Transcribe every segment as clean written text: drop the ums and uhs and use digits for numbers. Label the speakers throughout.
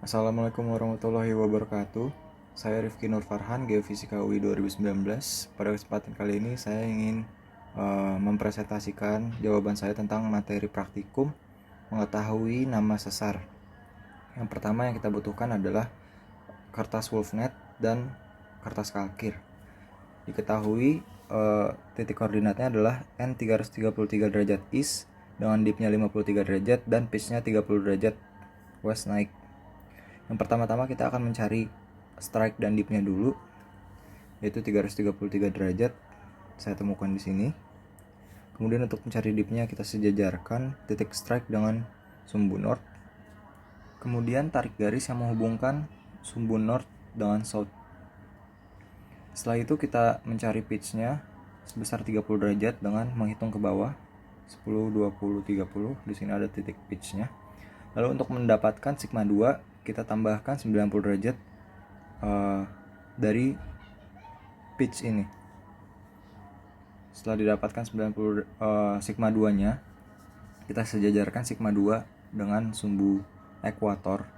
Speaker 1: Assalamualaikum warahmatullahi wabarakatuh. Saya Rifki Nur Farhan, Geofisika UI 2019. Pada kesempatan kali ini saya ingin mempresentasikan jawaban saya tentang materi praktikum mengetahui nama sesar. Yang pertama yang kita butuhkan adalah kertas Wolfnet dan kertas kalkir. Diketahui titik koordinatnya adalah N333 derajat east dengan dipnya 53 derajat dan pitchnya 30 derajat west naik. Yang pertama-tama kita akan mencari strike dan dipnya dulu, yaitu 333 derajat. Saya temukan di sini. Kemudian untuk mencari dipnya kita sejajarkan titik strike dengan sumbu north. Kemudian tarik garis yang menghubungkan sumbu north dengan south. Setelah itu kita mencari pitchnya sebesar 30 derajat dengan menghitung ke bawah 10, 20, 30. Di sini ada titik pitchnya. Lalu untuk mendapatkan sigma 2 kita tambahkan 90 derajat dari pitch ini. Setelah didapatkan 90 sigma 2 nya, kita sejajarkan sigma 2 dengan sumbu ekuator.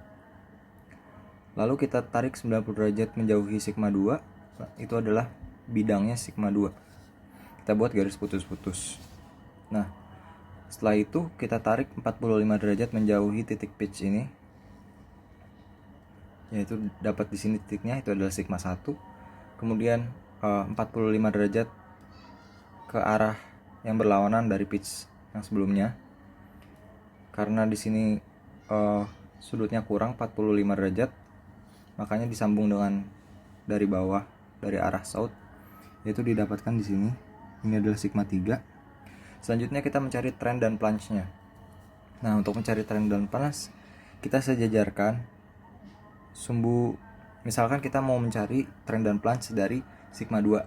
Speaker 1: Lalu kita tarik 90 derajat menjauhi sigma 2, itu adalah bidangnya sigma 2. Kita buat garis putus-putus. Nah, setelah itu kita tarik 45 derajat menjauhi titik pitch ini, yaitu dapat di sini titiknya, itu adalah sigma 1. Kemudian 45 derajat ke arah yang berlawanan dari pitch yang sebelumnya. Karena di sini sudutnya kurang 45 derajat, makanya disambung dengan dari bawah, dari arah south, yaitu didapatkan di sini. Ini adalah sigma 3. Selanjutnya kita mencari trend dan plunge-nya. Nah, untuk mencari trend dan plunge, kita sejajarkan sumbu, misalkan kita mau mencari trend dan plunge dari sigma 2,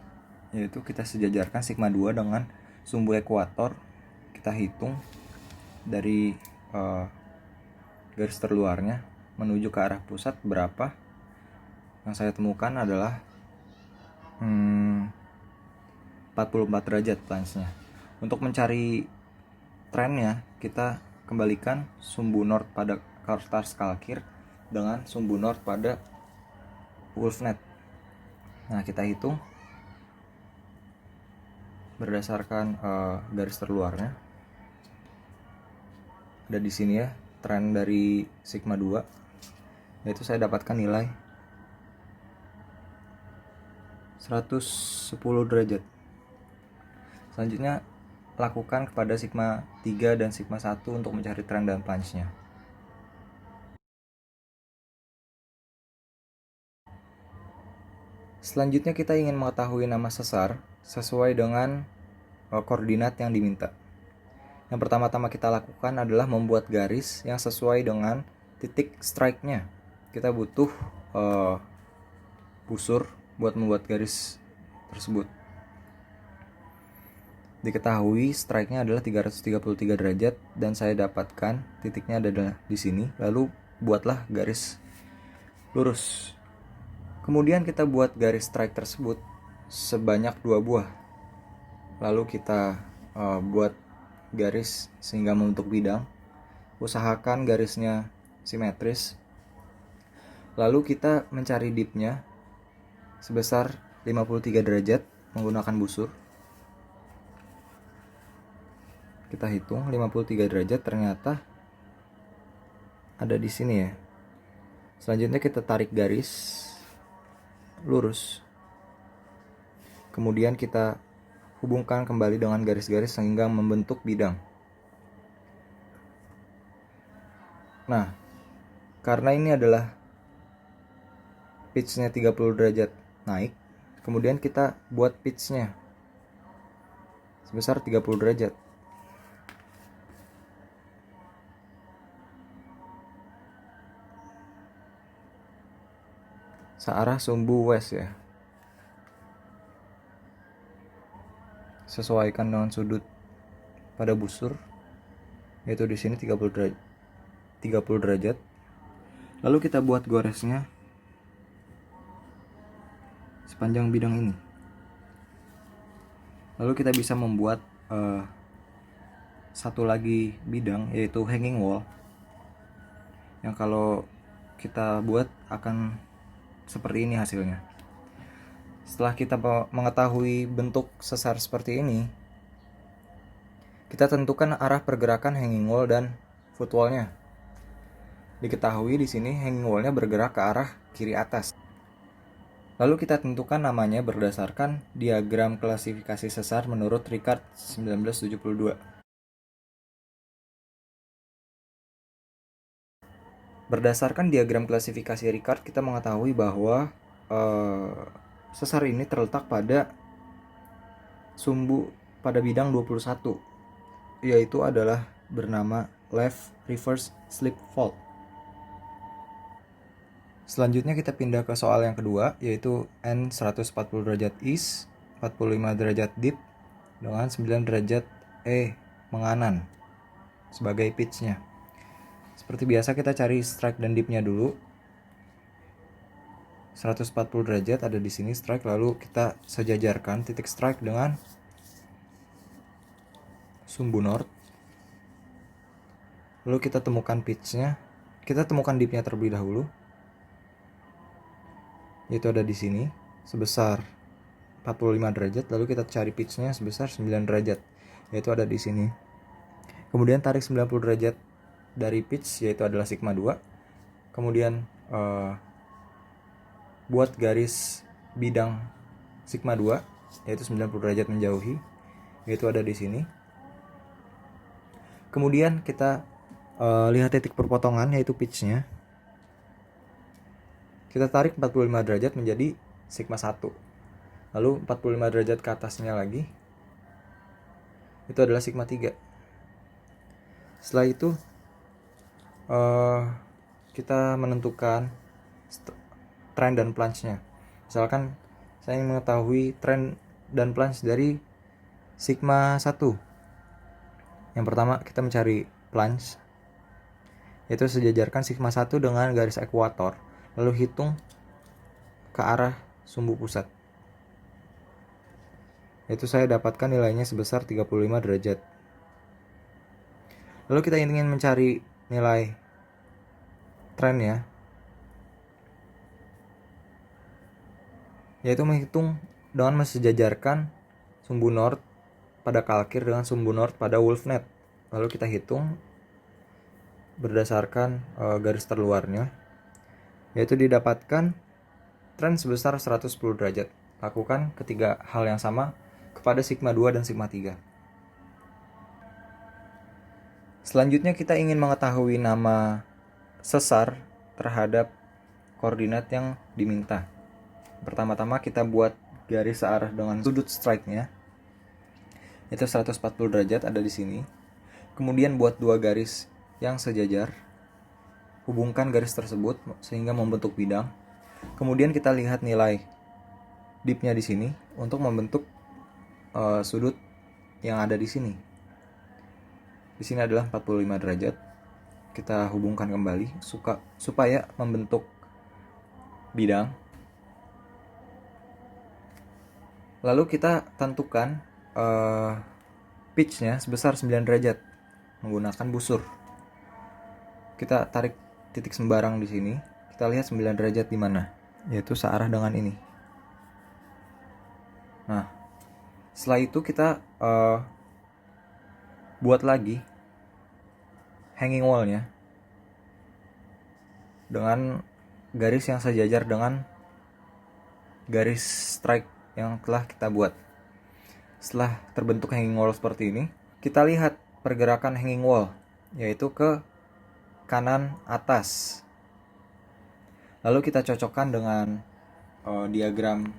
Speaker 1: yaitu kita sejajarkan sigma 2 dengan sumbu ekuator. Kita hitung dari garis terluarnya menuju ke arah pusat berapa. Yang saya temukan adalah 44 derajat plunge-nya. Untuk mencari trendnya, kita kembalikan sumbu north pada kertas kalkir dengan sumbu north pada Wolfnet. Nah, kita hitung berdasarkan garis terluarnya. Ada di sini ya, tren dari sigma 2, yaitu saya dapatkan nilai 110 derajat. Selanjutnya lakukan kepada sigma 3 dan sigma 1 untuk mencari tren dan plunge-nya. Selanjutnya kita ingin mengetahui nama sesar sesuai dengan koordinat yang diminta. Yang pertama-tama kita lakukan adalah membuat garis yang sesuai dengan titik strike-nya. Kita butuh busur buat membuat garis tersebut. Diketahui strike-nya adalah 333 derajat dan saya dapatkan titiknya adalah di sini. Lalu buatlah garis lurus. Kemudian kita buat garis strike tersebut sebanyak 2 buah. Lalu kita buat garis sehingga membentuk bidang. Usahakan garisnya simetris. Lalu kita mencari dipnya sebesar 53 derajat menggunakan busur. Kita hitung 53 derajat, ternyata ada di sini ya. Selanjutnya kita tarik garis lurus. Kemudian kita hubungkan kembali dengan garis-garis sehingga membentuk bidang. Nah, karena ini adalah pitch-nya 30 derajat naik, kemudian kita buat pitch-nya sebesar 30 derajat. Searah sumbu west ya. Sesuaikan dengan sudut pada busur, yaitu di sini 30 derajat. Lalu kita buat goresnya sepanjang bidang ini. Lalu kita bisa membuat satu lagi bidang, yaitu hanging wall, yang kalau kita buat akan seperti ini hasilnya. Setelah kita mengetahui bentuk sesar seperti ini, kita tentukan arah pergerakan hanging wall dan footwall-nya. Diketahui di sini hanging wall-nya bergerak ke arah kiri atas. Lalu kita tentukan namanya berdasarkan diagram klasifikasi sesar menurut Ricard 1972. Berdasarkan diagram klasifikasi Ricard, kita mengetahui bahwa sesar ini terletak pada sumbu pada bidang 21, yaitu adalah bernama left reverse slip fault. Selanjutnya kita pindah ke soal yang kedua, yaitu N 140 derajat east, 45 derajat deep, dengan 9 derajat E menganan sebagai pitch-nya. Seperti biasa kita cari strike dan deep-nya dulu. 140 derajat ada di sini strike, lalu kita sejajarkan titik strike dengan sumbu north. Lalu kita temukan pitch-nya. Kita temukan deep-nya terlebih dahulu, yaitu ada di sini sebesar 45 derajat. Lalu kita cari pitch-nya sebesar 9 derajat, yaitu ada di sini. Kemudian tarik 90 derajat dari pitch, yaitu adalah sigma 2. Kemudian buat garis bidang sigma 2, yaitu 90 derajat menjauhi, yaitu ada di sini. Kemudian kita lihat titik perpotongan, yaitu pitch-nya. Kita tarik 45 derajat menjadi sigma 1. Lalu 45 derajat ke atasnya lagi, itu adalah sigma 3. Setelah itu kita menentukan trend dan plunge-nya. Misalkan saya ingin mengetahui trend dan plunge dari sigma 1. Yang pertama kita mencari plunge, yaitu sejajarkan sigma 1 dengan garis ekuator, lalu hitung ke arah sumbu pusat. Yaitu saya dapatkan nilainya sebesar 35 derajat. Lalu kita ingin mencari nilai trendnya, yaitu menghitung dengan mensejajarkan sumbu north pada kalkir dengan sumbu north pada wolfnet. Lalu kita hitung berdasarkan garis terluarnya, yaitu didapatkan tren sebesar 110 derajat. Lakukan ketiga hal yang sama kepada sigma 2 dan sigma 3. Selanjutnya kita ingin mengetahui nama sesar terhadap koordinat yang diminta. Pertama-tama kita buat garis searah dengan sudut strike-nya, yaitu 140 derajat ada di sini. Kemudian buat dua garis yang sejajar, hubungkan garis tersebut sehingga membentuk bidang. Kemudian kita lihat nilai dip-nya di sini untuk membentuk sudut yang ada di sini. Di sini adalah 45 derajat. Kita hubungkan kembali supaya membentuk bidang. Lalu kita tentukan pitch-nya sebesar 9 derajat menggunakan busur. Kita tarik titik sembarang di sini. Kita lihat 9 derajat di mana, yaitu searah dengan ini. Nah, setelah itu kita buat lagi hanging wall-nya dengan garis yang sejajar dengan garis strike yang telah kita buat. Setelah terbentuk hanging wall seperti ini, kita lihat pergerakan hanging wall, yaitu ke kanan atas. Lalu kita cocokkan dengan diagram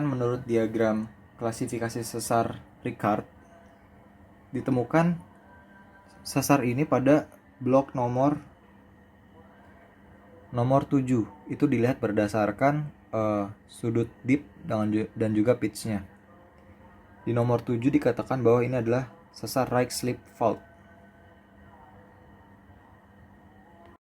Speaker 1: menurut diagram klasifikasi sesar Ricard. Ditemukan sesar ini pada blok nomor 7. Itu dilihat berdasarkan sudut dip dan juga pitch-nya. Di nomor 7 dikatakan bahwa ini adalah sesar right slip fault.